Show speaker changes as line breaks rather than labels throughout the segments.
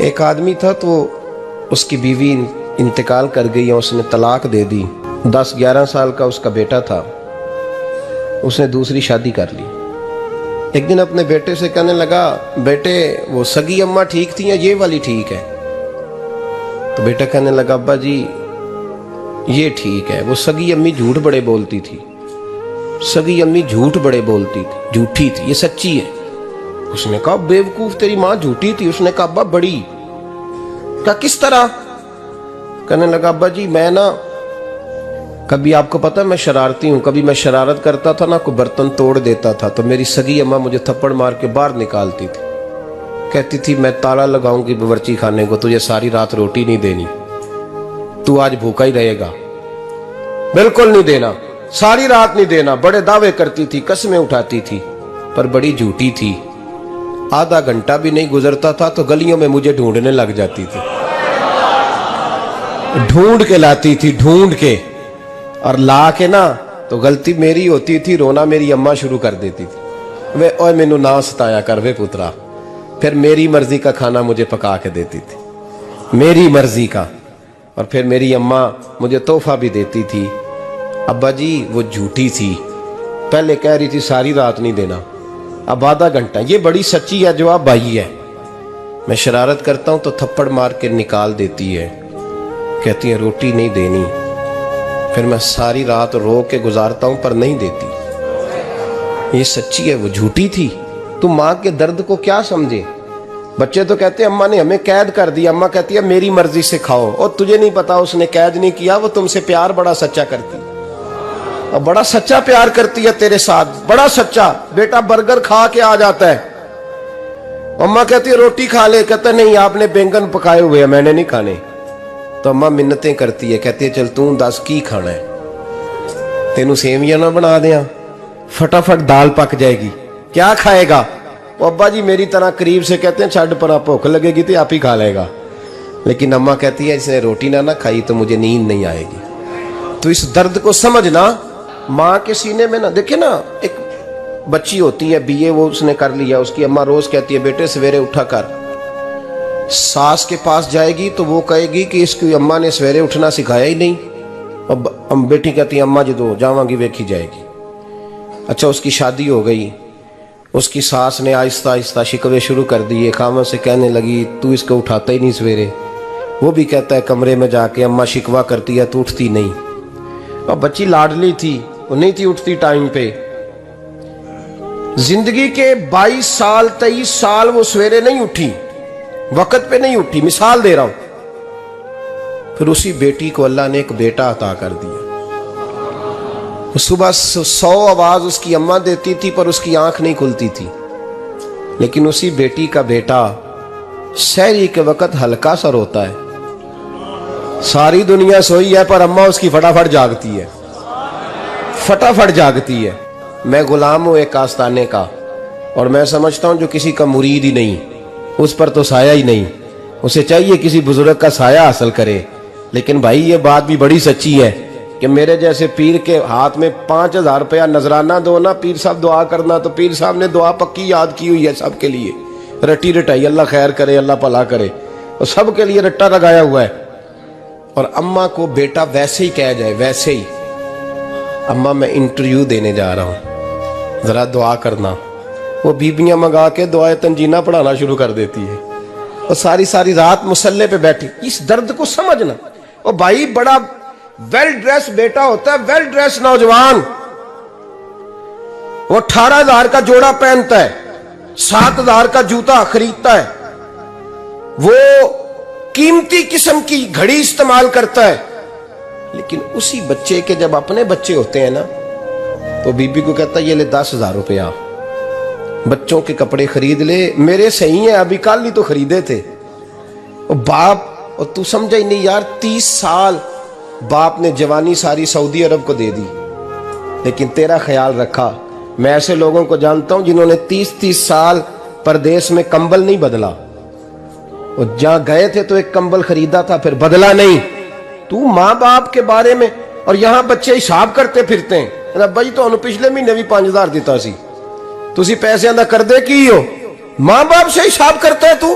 ایک آدمی تھا تو اس کی بیوی انتقال کر گئی اور اس نے طلاق دے دی. 10-11 سال کا اس کا بیٹا تھا. اس نے دوسری شادی کر لی. ایک دن اپنے بیٹے سے کہنے لگا, بیٹے وہ سگی اماں ٹھیک تھی یا یہ والی ٹھیک ہے؟ تو بیٹا کہنے لگا, ابا جی یہ ٹھیک ہے, وہ سگی امی جھوٹ بڑے بولتی تھی, سگی امی جھوٹ بڑے بولتی تھی, جھوٹی تھی, یہ سچی ہے. اس نے کہا, بیوقوف تیری ماں جھوٹی تھی. اس نے کہا, ابا بڑی. کہا کس طرح؟ کہنے لگا, ابا جی میں نا کبھی, آپ کو پتا میں شرارتی ہوں, کبھی میں شرارت کرتا تھا نا, کوئی برتن توڑ دیتا تھا تو میری سگی اماں مجھے تھپڑ مار کے باہر نکالتی تھی. کہتی تھی میں تالا لگاؤں گی باورچی خانے کو, تجھے ساری رات روٹی نہیں دینی, تو آج بھوکا ہی رہے گا, بالکل نہیں دینا, ساری رات نہیں دینا. بڑے دعوے کرتی تھی, قسمیں اٹھاتی تھی, پر بڑی جھوٹی تھی. آدھا گھنٹہ بھی نہیں گزرتا تھا تو گلیوں میں مجھے ڈھونڈنے لگ جاتی تھی, ڈھونڈ کے لاتی تھی, ڈھونڈ کے, اور لا کے نا تو غلطی میری ہوتی تھی, رونا میری اماں شروع کر دیتی تھی. وہ اوے مینوں نہ ستایا کر وے پترا. پھر میری مرضی کا کھانا مجھے پکا کے دیتی تھی, میری مرضی کا. اور پھر میری اماں مجھے تحفہ بھی دیتی تھی. ابا جی وہ جھوٹی تھی, پہلے کہہ رہی تھی ساری رات نہیں دینا, اب آدھا گھنٹہ. یہ بڑی سچی ہے, جواب بھائی ہے. میں شرارت کرتا ہوں تو تھپڑ مار کے نکال دیتی ہے, کہتی ہے روٹی نہیں دینی. پھر میں ساری رات رو کے گزارتا ہوں پر نہیں دیتی. یہ سچی ہے, وہ جھوٹی تھی. تو ماں کے درد کو کیا سمجھے؟ بچے تو کہتے ہیں اماں نے ہمیں قید کر دیا, اماں کہتی ہے میری مرضی سے کھاؤ. اور تجھے نہیں پتا اس نے قید نہیں کیا, وہ تم سے پیار بڑا سچا کرتی, اور بڑا سچا پیار کرتی ہے تیرے ساتھ, بڑا سچا. بیٹا برگر کھا کے آ جاتا ہے, اماں کہتی ہے روٹی کھا لے, کہتا ہے نہیں آپ نے بینگن پکائے ہوئے ہیں, میں نے نہیں کھانے. تو اماں منتیں کرتی ہے, کہتی ہے چل توں دس کی کھانا ہے, تینوں سیویاں نہ بنا دیاں, فٹافٹ دال پک جائے گی, کیا کھائے گا؟ وہ ابا جی میری طرح قریب سے کہتے ہیں چھڈ پرا, بھوک لگے گی تو آپ ہی کھا لے گا. لیکن اماں کہتی ہے اس نے روٹی نہ کھائی تو مجھے نیند نہیں آئے گی. تو اس درد کو سمجھنا. ماں کے سینے میں نا, دیکھیں نا ایک بچی ہوتی ہے BA, وہ اس نے کر لیا, اس کی اماں روز کہتی ہے بیٹے سویرے اٹھا کر. ساس کے پاس جائے گی تو وہ کہے گی کہ اس کی اماں نے سویرے اٹھنا سکھایا ہی نہیں. اب بیٹی کہتی ہے اماں جدو جاواں گی ویکھی جائے گی. اچھا اس کی شادی ہو گئی, اس کی ساس نے آہستہ آہستہ شکوے شروع کر دیے, خامن سے کہنے لگی تو اس کو اٹھاتا ہی نہیں سویرے. وہ بھی کہتا ہے کمرے میں جا کے اماں شکوہ کرتی ہے تو اٹھتی نہیں. اور بچی لاڈلی تھی, وہ نہیں تھی اٹھتی ٹائم پہ. زندگی کے 22 سال 23 سال وہ سویرے نہیں اٹھی, وقت پہ نہیں اٹھی, مثال دے رہا ہوں. پھر اسی بیٹی کو اللہ نے ایک بیٹا عطا کر دیا. صبح 100 آواز اس کی اماں دیتی تھی پر اس کی آنکھ نہیں کھلتی تھی. لیکن اسی بیٹی کا بیٹا سحری کے وقت ہلکا سا روتا ہے, ساری دنیا سوئی ہے پر اماں اس کی فٹافٹ جاگتی ہے, فٹافٹ جاگتی ہے. میں غلام ہوں ایک آستانے کا, اور میں سمجھتا ہوں جو کسی کا مرید ہی نہیں اس پر تو سایہ ہی نہیں, اسے چاہیے کسی بزرگ کا سایہ حاصل کرے. لیکن بھائی یہ بات بھی بڑی سچی ہے کہ میرے جیسے پیر کے ہاتھ میں 5000 روپیہ نذرانہ دو نا, پیر صاحب دعا کرنا, تو پیر صاحب نے دعا پکی یاد کی ہوئی ہے سب کے لیے, رٹی رٹائی, اللہ خیر کرے اللہ بھلا کرے, اور سب کے لیے رٹا لگایا ہوا ہے. اور اماں کو بیٹا ویسے ہی کہہ جائے, ویسے ہی اماں میں انٹرویو دینے جا رہا ہوں ذرا دعا کرنا, وہ بیبیاں منگا کے دعائے تنجینہ پڑھانا شروع کر دیتی ہے, اور ساری رات مصلے پہ بیٹھی. اس درد کو سمجھنا. اور بھائی بڑا ویل ڈریس بیٹا ہوتا ہے, ویل ڈریس نوجوان, وہ 18,000 کا جوڑا پہنتا ہے, 7,000 کا جوتا خریدتا ہے, وہ قیمتی قسم کی گھڑی استعمال کرتا ہے. لیکن اسی بچے کے جب اپنے بچے ہوتے ہیں نا تو بیوی کو کہتا ہے یہ لے 10,000 روپیہ, بچوں کے کپڑے خرید لے, میرے صحیح ہیں ابھی کل ہی تو خریدے تھے. اور باپ, اور تو سمجھا ہی نہیں یار, 30 سال باپ نے جوانی ساری سعودی عرب کو دے دی, لیکن تیرا خیال رکھا. میں ایسے لوگوں کو جانتا ہوں جنہوں نے 30 سال پردیس میں کمبل نہیں بدلا, اور جہاں گئے تھے تو ایک کمبل خریدا تھا پھر بدلا نہیں. تو ماں باپ کے بارے میں, اور یہاں بچے حساب کرتے پھرتے ہیں, بھائی تو پچھلے مہینے بھی 5,000 دیتا سی, تسی پیسے اندر کر دے کی ہو, ماں باپ سے حساب کرتا ہے تو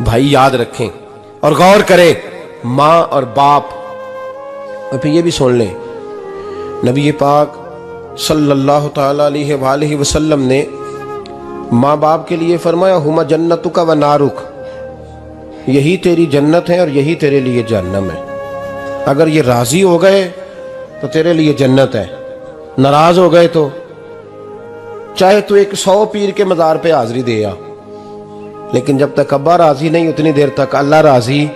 بھائی یاد رکھیں اور غور کریں، ماں اور باپ. اور پھر یہ بھی سن لیں، نبی پاک صلی اللہ تعالی علیہ وآلہ وسلم نے ماں باپ کے لیے فرمایا ہما جنتک و نارک، یہی تیری جنت ہے اور یہی تیرے لیے جہنم ہے. اگر یہ راضی ہو گئے تو تیرے لیے جنت ہے، ناراض ہو گئے تو چاہے تو ایک 100 پیر کے مزار پہ حاضری دے آ، لیکن جب تک ابا راضی نہیں اتنی دیر تک اللہ راضی.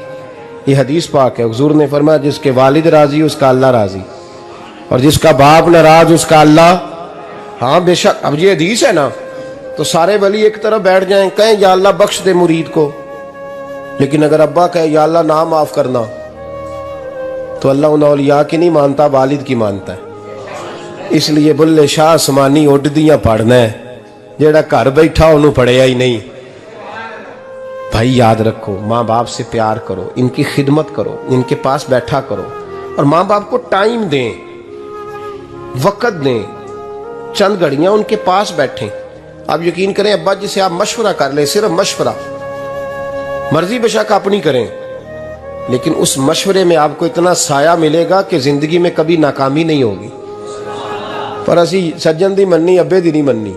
یہ حدیث پاک ہے، حضور نے فرمایا جس کے والد راضی اس کا اللہ راضی، اور جس کا باپ ناراض اس کا اللہ. ہاں بے شک. اب یہ حدیث ہے نا، تو سارے ولی ایک طرف بیٹھ جائیں کہیں یا اللہ بخش دے مرید کو، لیکن اگر ابا کہے یا اللہ نہ معاف کرنا تو اللہ ان اولیاء کی نہیں مانتا، والد کی مانتا ہے. اس لیے بلے شاہ سمانی اڈدیاں پڑھنا ہے، جیڑا گھر بیٹھا انہوں پڑھیا ہی نہیں. بھائی یاد رکھو، ماں باپ سے پیار کرو، ان کی خدمت کرو، ان کے پاس بیٹھا کرو، اور ماں باپ کو ٹائم دیں، وقت دیں، چند گھڑیاں ان کے پاس بیٹھیں. آپ یقین کریں ابا جی سے آپ مشورہ کر لیں، صرف مشورہ، مرضی بے شک اپنی کریں، لیکن اس مشورے میں آپ کو اتنا سایہ ملے گا کہ زندگی میں کبھی ناکامی نہیں ہوگی. پر اسی سجن دی مننی ابے دی نہیں مننی.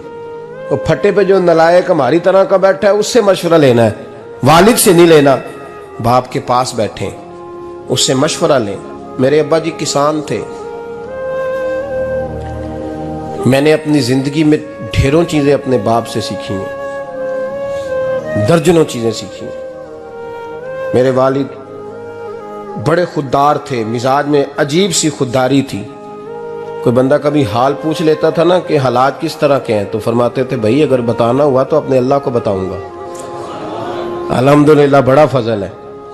وہ پھٹے پہ جو نلائق ہماری طرح کا بیٹھا ہے اس سے مشورہ لینا ہے، والد سے نہیں لینا. باپ کے پاس بیٹھیں، اس سے مشورہ لیں. میرے ابا جی کسان تھے، میں نے اپنی زندگی میں ڈھیروں چیزیں اپنے باپ سے سیکھی ہیں، درجنوں چیزیں سیکھی ہیں. میرے والد بڑے خوددار تھے، مزاج میں عجیب سی خودداری تھی. کوئی بندہ کبھی حال پوچھ لیتا تھا نا کہ حالات کس طرح کے ہیں، تو فرماتے تھے بھائی اگر بتانا ہوا تو اپنے اللہ کو بتاؤں گا. الحمدللہ بڑا فضل ہے،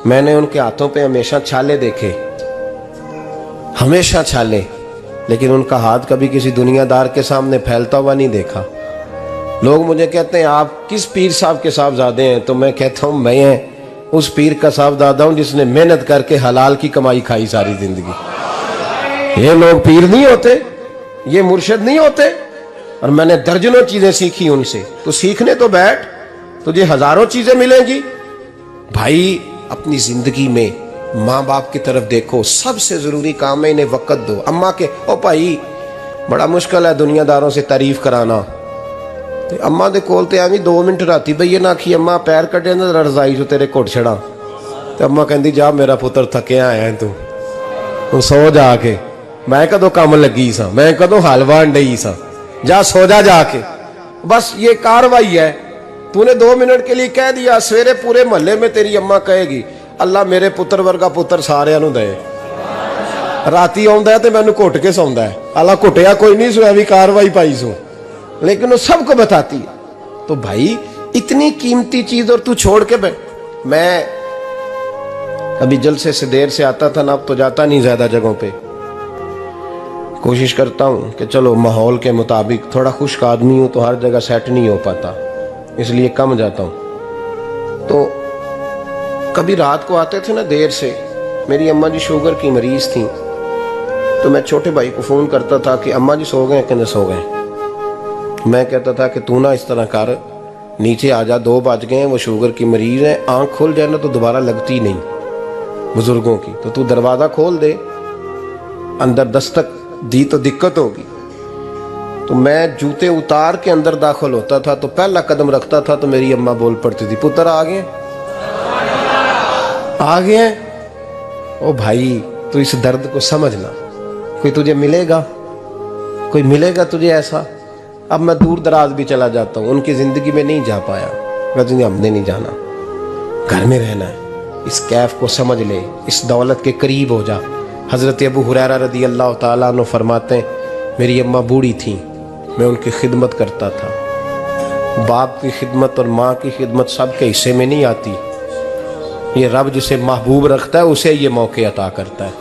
میں نے ان کے ہاتھوں پہ ہمیشہ چھالے دیکھے، ہمیشہ چھالے، لیکن ان کا ہاتھ کبھی کسی دنیا دار کے سامنے پھیلتا ہوا نہیں دیکھا. لوگ مجھے کہتے ہیں آپ کس پیر صاحب کے صاحبزادے ہیں، تو میں کہتا ہوں میں اس پیر کا صاحبزادہ ہوں جس نے محنت کر کے حلال کی کمائی کھائی ساری زندگی. یہ لوگ پیر نہیں ہوتے، یہ مرشد نہیں ہوتے، اور میں نے درجنوں چیزیں سیکھی ان سے. تو سیکھنے تو بیٹھ، تجھے ہزاروں چیزیں ملیں گی. بھائی اپنی زندگی میں ماں باپ کی طرف دیکھو، سب سے ضروری کام ہے انہیں وقت دو. اماں کے او بھائی بڑا مشکل ہے دنیا داروں سے تعریف کرانا، اماں دے کول تے آویں 2 منٹ راتی بھئی یہ نہ آکھی اماں پیر کٹے نہ رضائی جو تیرے گھٹ چھڑا، تے اماں کہندی جا میرا پتر تھکیا آیا ہے تو سو جا کے، میں کدو کام لگی سا، میں کدو حلوا انڈئی سا، جا سو جا کے. بس یہ کاروائی ہے. تو نے 2 منٹ کے لیے کہہ دیا، سویرے پورے محلے میں تیری اماں کہے گی اللہ میرے پتر ورگا پتر سارے نو دے. راتی آندا ہے تے مینوں گھٹ کے سوندا ہے، اللہ گھٹیا کوئی نہیں سو بھی کاروائی پائی سو، لیکن وہ سب کو بتاتی ہے. تو بھائی اتنی قیمتی چیز اور تو چھوڑ کے میں ابھی جلسے سے دیر سے آتا تھا نا، اب تو جاتا نہیں زیادہ جگہوں پہ، کوشش کرتا ہوں کہ چلو ماحول کے مطابق، تھوڑا خشک آدمی ہوں تو ہر جگہ سیٹ نہیں ہو پاتا، اس لیے کم جاتا ہوں. تو کبھی رات کو آتے تھے نا دیر سے، میری اماں جی شوگر کی مریض تھیں، تو میں چھوٹے بھائی کو فون کرتا تھا کہ اماں جی سو گئے کہ نہ سو گئے. میں کہتا تھا کہ تو نہ اس طرح کر، نیچے آ جا، 2 بج گئے ہیں، وہ شوگر کی مریض ہے، آنکھ کھل جائے نا تو دوبارہ لگتی نہیں بزرگوں کی، تو دروازہ کھول دے، اندر دستک دی تو دقت ہوگی. تو میں جوتے اتار کے اندر داخل ہوتا تھا، تو پہلا قدم رکھتا تھا تو میری اماں بول پڑتی تھی پتر آ گئے آ گئے. او بھائی تو اس درد کو سمجھنا، کوئی تجھے ملے گا، کوئی ملے گا تجھے ایسا. اب میں دور دراز بھی چلا جاتا ہوں، ان کی زندگی میں نہیں جا پایا، لیکن ہم نے نہیں جانا، گھر میں رہنا ہے. اس کیف کو سمجھ لے، اس دولت کے قریب ہو جا. حضرت ابو ہریرہ رضی اللہ تعالیٰ عنہ فرماتے ہیں میری اماں بوڑھی تھیں، میں ان کی خدمت کرتا تھا. باپ کی خدمت اور ماں کی خدمت سب کے حصے میں نہیں آتی، یہ رب جسے محبوب رکھتا ہے اسے یہ موقع عطا کرتا ہے.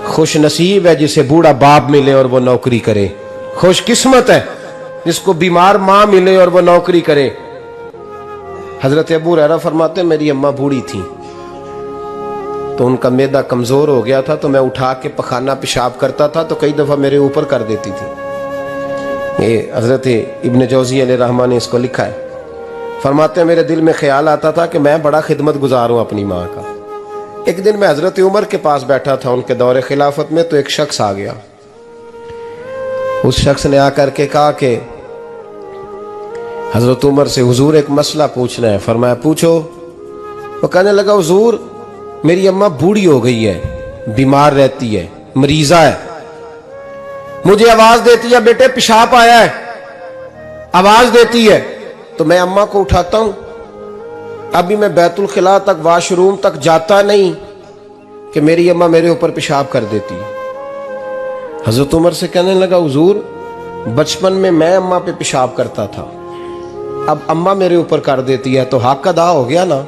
خوش نصیب ہے جسے بوڑھا باپ ملے اور وہ نوکری کرے، خوش قسمت ہے جس کو بیمار ماں ملے اور وہ نوکری کرے. حضرت ابو ہریرہ فرماتے ہیں میری اماں بوڑھی تھیں تو ان کا معدہ کمزور ہو گیا تھا، تو میں اٹھا کے پخانہ پیشاب کرتا تھا تو کئی دفعہ میرے اوپر کر دیتی تھی. یہ حضرت ابن جوزی علیہ رحمہ نے اس کو لکھا ہے. فرماتے ہیں میرے دل میں خیال آتا تھا کہ میں بڑا خدمت گزار ہوں اپنی ماں کا. ایک دن میں حضرت عمر کے پاس بیٹھا تھا ان کے دور خلافت میں، تو ایک شخص آ گیا. اس شخص نے آ کر کے کہا کہ حضرت عمر سے حضور ایک مسئلہ پوچھنا ہے. فرمایا پوچھو. وہ کہنے لگا حضور میری اماں بوڑھی ہو گئی ہے، بیمار رہتی ہے، مریضہ ہے، مجھے آواز دیتی ہے بیٹے پیشاب آیا ہے، آواز دیتی ہے تو میں اماں کو اٹھاتا ہوں. ابھی میں بیت الخلاء تک واش روم تک جاتا نہیں کہ میری اماں میرے اوپر پیشاب کر دیتی. حضرت عمر سے کہنے لگا حضور بچپن میں اماں پہ پیشاب کرتا تھا، اب اماں میرے اوپر کر دیتی ہے تو حق ادا ہو گیا نا.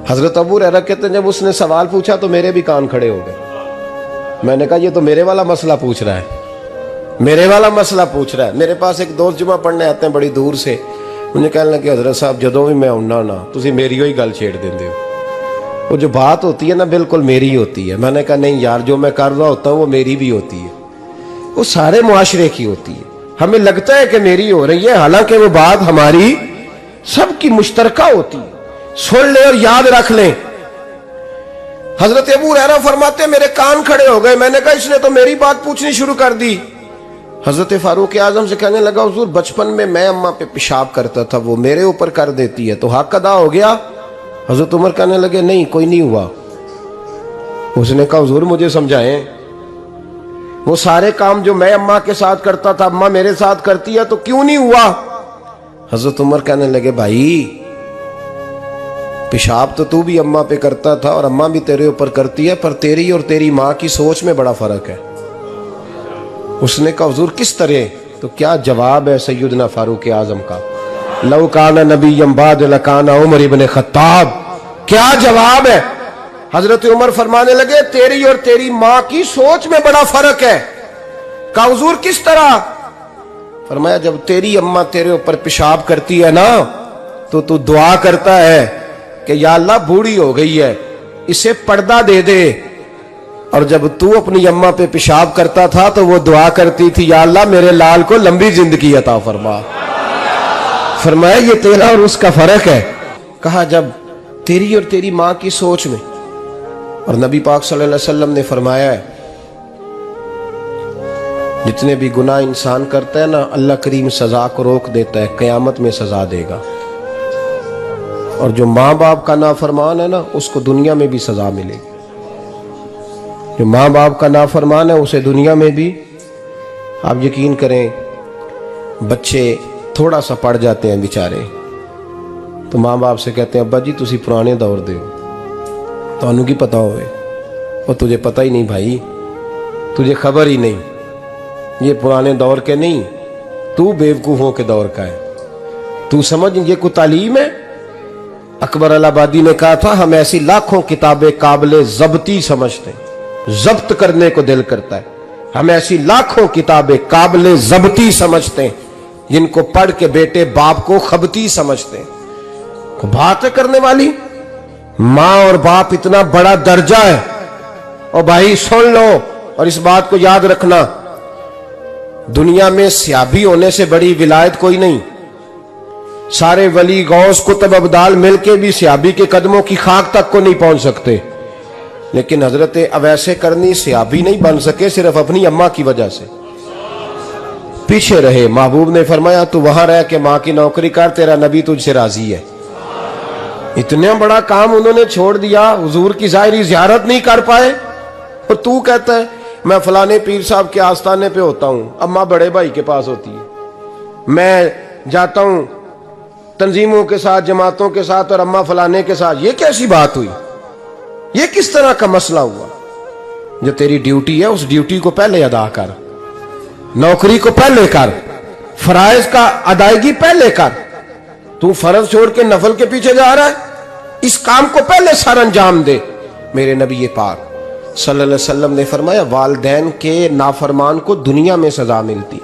حضرت ابو ہریرہ کہتے ہیں جب اس نے سوال پوچھا تو میرے بھی کان کھڑے ہو گئے. میں نے کہا یہ تو میرے والا مسئلہ پوچھ رہا ہے، میرے والا مسئلہ پوچھ رہا ہے. میرے پاس ایک دوست جمعہ پڑھنے آتے ہیں بڑی دور سے، مجھے کہنے لگے حضرت صاحب جدوں بھی میں آنا نا تسی میری ہوئی گل چھیڑ دیندے ہو، وہ جو بات ہوتی ہے نا بالکل میری ہوتی ہے. میں نے کہا نہیں یار جو میں کر رہا ہوتا ہوں وہ میری بھی ہوتی ہے، وہ سارے معاشرے کی ہوتی ہے. ہمیں لگتا ہے کہ میری ہو رہی ہے، حالانکہ وہ بات ہماری سب کی مشترکہ ہوتی ہے. سن لیں اور یاد رکھ لیں. حضرت ابو ہریرہ فرماتے ہیں میرے کان کھڑے ہو گئے. میں نے کہا اس نے تو میری بات پوچھنی شروع کر دی. حضرت فاروق اعظم سے کہنے لگا حضور بچپن میں اماں پہ پیشاب کرتا تھا، وہ میرے اوپر کر دیتی ہے تو حق ادا ہو گیا. حضرت عمر کہنے لگے نہیں کوئی نہیں ہوا. اس نے کہا حضور مجھے سمجھائیں، وہ سارے کام جو میں اماں کے ساتھ کرتا تھا اماں میرے ساتھ کرتی ہے تو کیوں نہیں ہوا. حضرت عمر کہنے لگے بھائی پیشاب تو بھی اماں پہ کرتا تھا اور اماں بھی تیرے اوپر کرتی ہے، پر تیری اور تیری ماں کی سوچ میں بڑا فرق ہے. اس نے کہا حضور کس طرح؟ تو کیا جواب ہے سیدنا فاروق اعظم کا، لو کان نبی بعد لکان عمر ابن خطاب. کیا جواب ہے؟ حضرت عمر فرمانے لگے تیری اور تیری ماں کی سوچ میں بڑا فرق ہے. کہا حضور کس طرح؟ فرمایا جب تیری اماں تیرے اوپر پیشاب کرتی ہے نا تو دعا کرتا ہے کہ یا اللہ بوڑھی ہو گئی ہے اسے پردہ دے دے، اور جب تو اپنی اماں پہ پیشاب کرتا تھا تو وہ دعا کرتی تھی یا اللہ میرے لال کو لمبی زندگی عطا فرما. فرمایا یہ تیرا اور اس کا فرق ہے. کہا جب تیری اور تیری ماں کی سوچ میں. اور نبی پاک صلی اللہ علیہ وسلم نے فرمایا ہے جتنے بھی گناہ انسان کرتا ہے نا اللہ کریم سزا کو روک دیتا ہے، قیامت میں سزا دے گا. اور جو ماں باپ کا نافرمان ہے نا اس کو دنیا میں بھی سزا ملے گی. جو ماں باپ کا نافرمان ہے اسے دنیا میں بھی. آپ یقین کریں بچے تھوڑا سا پڑ جاتے ہیں بیچارے تو ماں باپ سے کہتے ہیں ابا جی تسی پرانے دور دے ہو تو انہوں کی پتہ ہوئے، اور تجھے پتہ ہی نہیں بھائی، تجھے خبر ہی نہیں، یہ پرانے دور کے نہیں، تو بیوقوفوں کے دور کا ہے. تو سمجھ یہ کوئی تعلیم ہے؟ اکبر الہآبادی نے کہا تھا ہم ایسی لاکھوں کتابیں قابل ضبطی سمجھتے ہیں، ضبط کرنے کو دل کرتا ہے. ہم ایسی لاکھوں کتابیں قابل ضبطی سمجھتے ہیں جن کو پڑھ کے بیٹے باپ کو خبتی سمجھتے ہیں. بات کرنے والی ماں اور باپ اتنا بڑا درجہ ہے. اور بھائی سن لو اور اس بات کو یاد رکھنا، دنیا میں سیابی ہونے سے بڑی ولایت کوئی نہیں. سارے ولی غوث کتب ابدال مل کے بھی سیابی کے قدموں کی خاک تک کو نہیں پہنچ سکتے، لیکن حضرت اویس کرنی سیابی نہیں بن سکے صرف اپنی اماں کی وجہ سے. پیچھے رہے. محبوب نے فرمایا تو وہاں رہ کے ماں کی نوکری کر، تیرا نبی تجھ سے راضی ہے. اتنا بڑا کام انہوں نے چھوڑ دیا، حضور کی ظاہری زیارت نہیں کر پائے، اور تو کہتا ہے میں فلانے پیر صاحب کے آستانے پہ ہوتا ہوں، اماں بڑے بھائی کے پاس ہوتی ہے، میں جاتا ہوں تنظیموں کے ساتھ جماعتوں کے ساتھ اور اماں فلانے کے ساتھ. یہ کیسی بات ہوئی؟ یہ کس طرح کا مسئلہ ہوا؟ جو تیری ڈیوٹی ہے اس ڈیوٹی کو پہلے ادا کر، نوکری کو پہلے کر، فرائض کا ادائیگی پہلے کر. تو فرض چھوڑ کے نفل کے پیچھے جا رہا ہے، اس کام کو پہلے سر انجام دے. میرے نبی پاک صلی اللہ علیہ وسلم نے فرمایا والدین کے نافرمان کو دنیا میں سزا ملتی